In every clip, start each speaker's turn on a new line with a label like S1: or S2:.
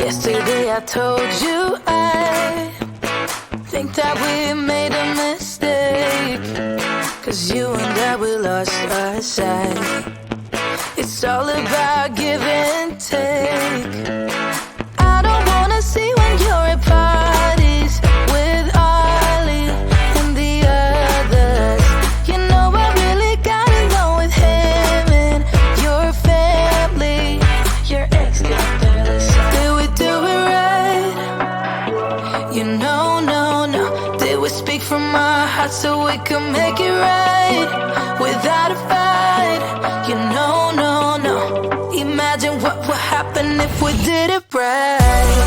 S1: Yesterday I told you I think that we made a mistake, 'cause you and I, we lost our sight. It's all about give and take. I don't wanna see when you're at parties with Ollie and the others. You know I really got along with him and your family. Your ex got jealous. Did we do it right? You know, no. Did we speak from our hearts so we could make it right without a fight? You know, no. Imagine what would happen if we did it right.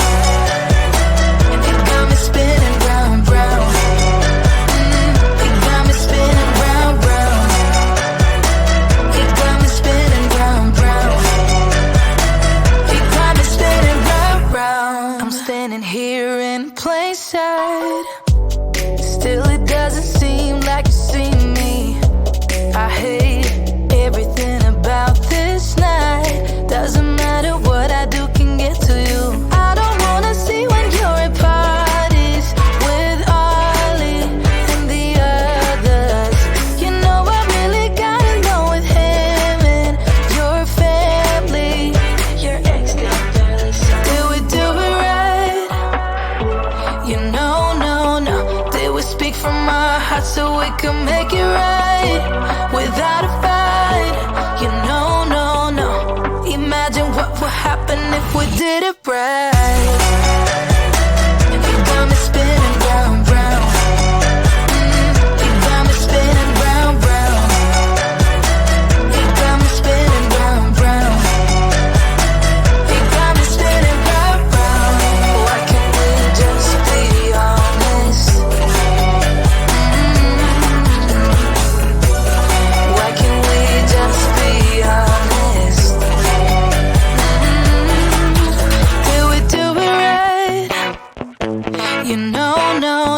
S1: It got me spinning round, round. It got me spinning round, round. It got me spinning round, round. It got me spinning round, round. I'm standing here in plain sight. Still it doesn't seem like you see me. I hate everything about this night. Doesn't matter what I do, can get to you. I don't wanna see when you're at parties with Ollie and the others. You know I really got along with him and your family. Your ex got jealous. Did we do it right? You know, no. Did we speak from our hearts so we could make it right without a fight? You know, no. Imagine what would happen if we did it right. It got me spinning round, round. It got me spinning round, round. It got me spinning round, round. It got me spinning round, round. Why can't we just be honest? Why can't we just be honest? You know,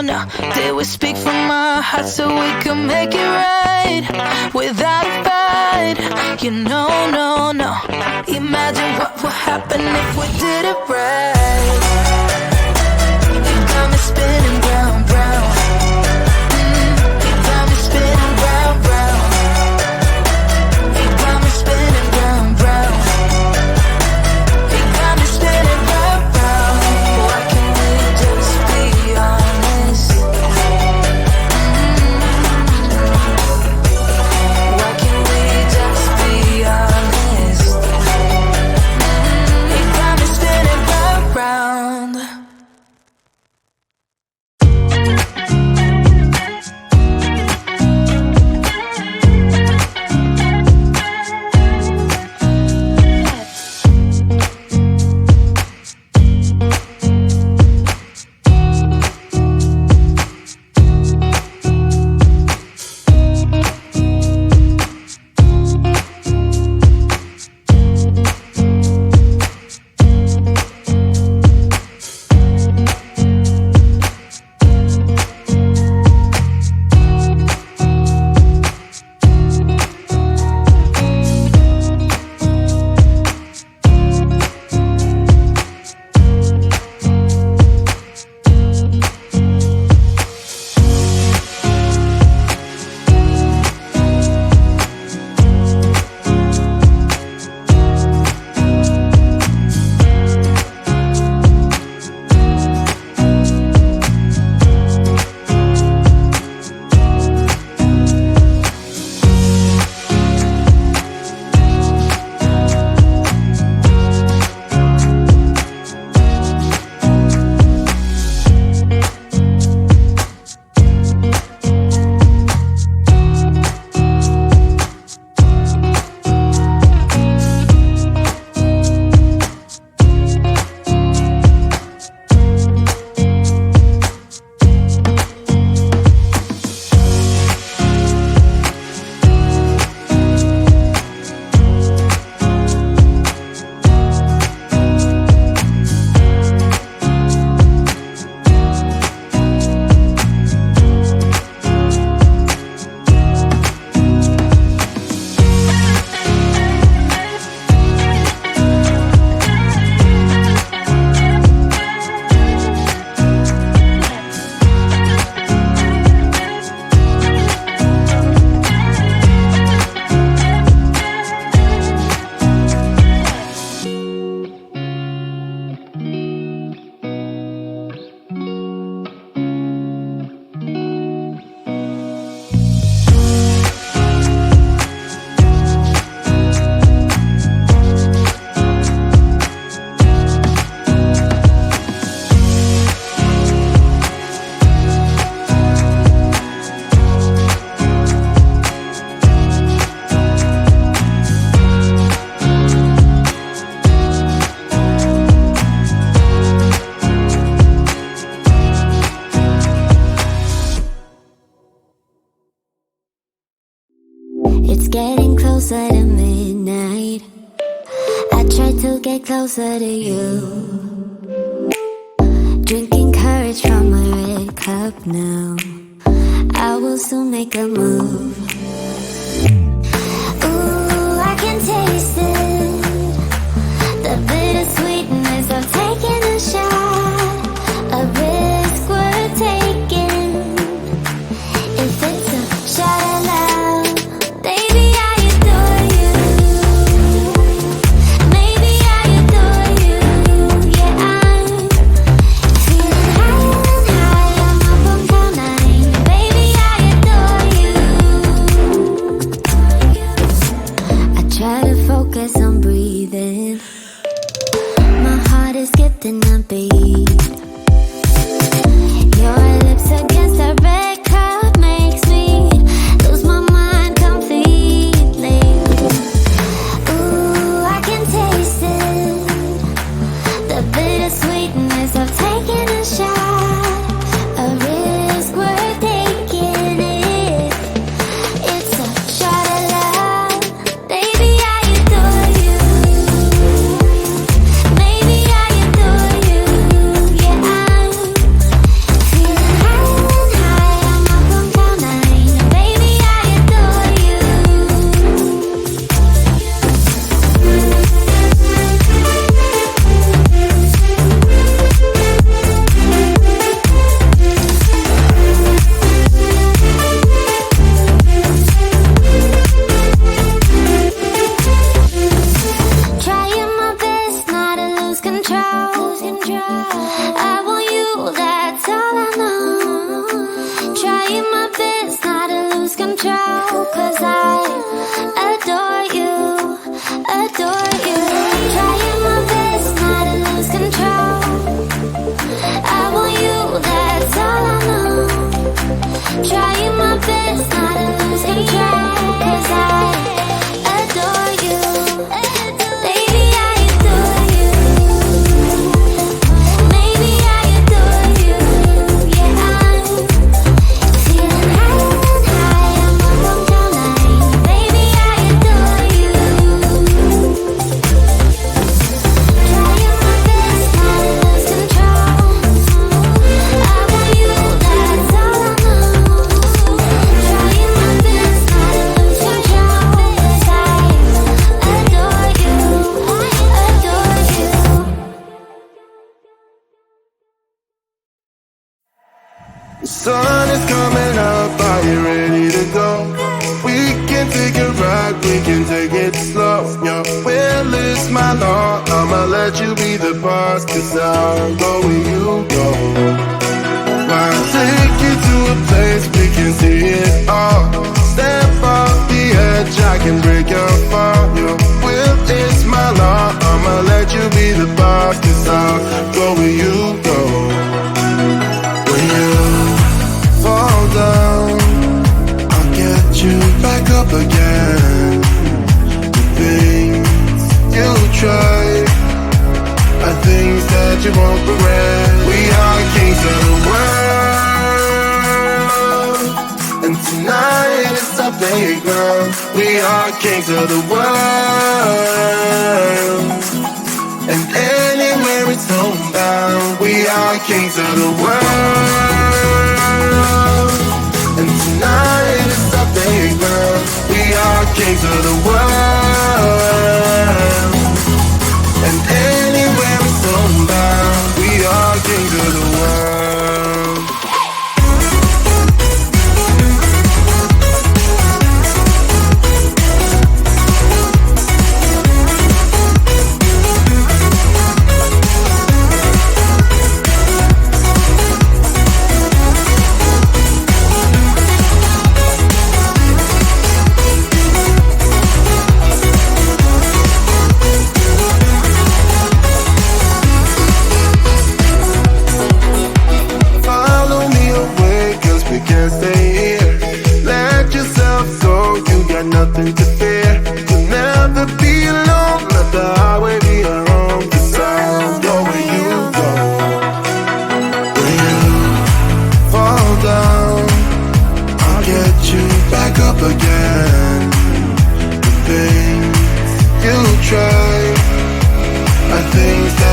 S1: no. Did we speak from our hearts so we could make it right without a fight? You know, no. Imagine what would happen if we did it right. It got me spinning round, round. It got me spinning round, round. It got me spinning round, round. It got me spinning round, round. Why can't we just be honest? Why can't we just be honest? It got me spinning round, round.
S2: closer to midnight. I try to get closer to you. Drinking courage from a red cup now. I will soon make a move. Ooh, I can taste it. The bittersweetness of taking a shot. A risk worth taking. If it's a shot of love, baby, I adore you. Maybe I adore you. Yeah, I'm feeling higher and higher. I'm up on cloud nine. Baby, I adore you. I try to focus on breathing. My heart is skipping a beat. Your lips against a red cup makes me lose my mind completely. Ooh, I can taste it. The bittersweetness of taking a shot. A risk worth taking it. It's a shot of love. Baby, I adore you. Maybe I adore you. Yeah, I'm feeling higher and higher. I'm up on cloud nine. Baby, I adore you. Trying my best not to lose control. I want you, that's all I know. Trying my best not to lose control. 'Cause I adore you, adore you. Trying my best not to lose control. I want you, that's all I know. Trying my best not to lose control. 'Cause I adore you. Baby, I adore you. Maybe I adore you. Yeah, I'm feeling higher and higher. I'm up on cloud nine. Baby, I adore you. Trying my best not to lose control. I want you, that's all I know. Trying my best not to lose control. 'Cause I adore you, adore you.
S3: The sun is coming up, are you ready to go? We can take a ride, we can take it slow. Your will is my law, I'ma let you be the boss. 'Cause I'll go where you go. I'll take you to a place we can see it all. Step off the edge, I can break your fall. Your will is my law, I'ma let you be the boss. 'Cause I'll go where you go. When you fall down, I'll get you back up again. The things you try are things that you won't regret. We are kings of the world, and tonight is our playground. We are kings of the world, and anywhere it's homebound. We are kings of the world, and tonight is our playground. We are kings of the world, and anywhere it's homebound. We are kings of the world.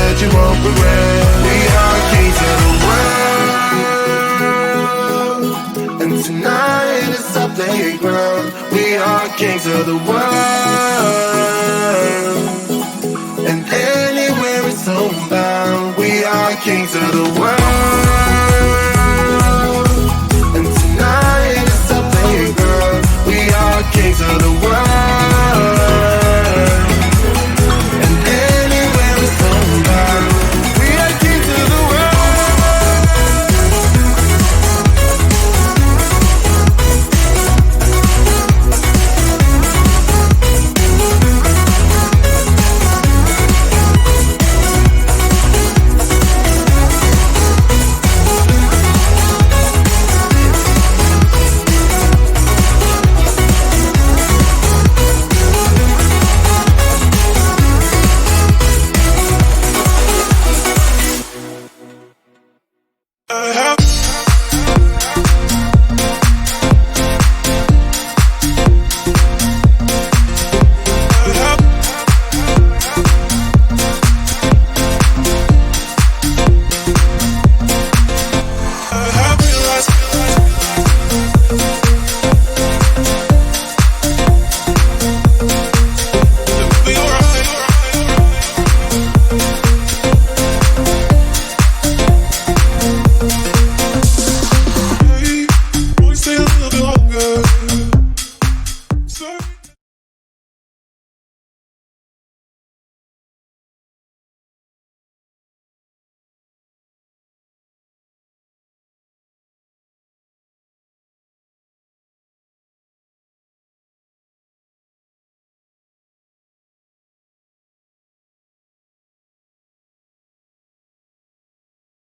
S3: that you won't regret. We are kings of the world, and tonight is our playground. We are kings of the world, and anywhere it's homebound. We are kings of the world.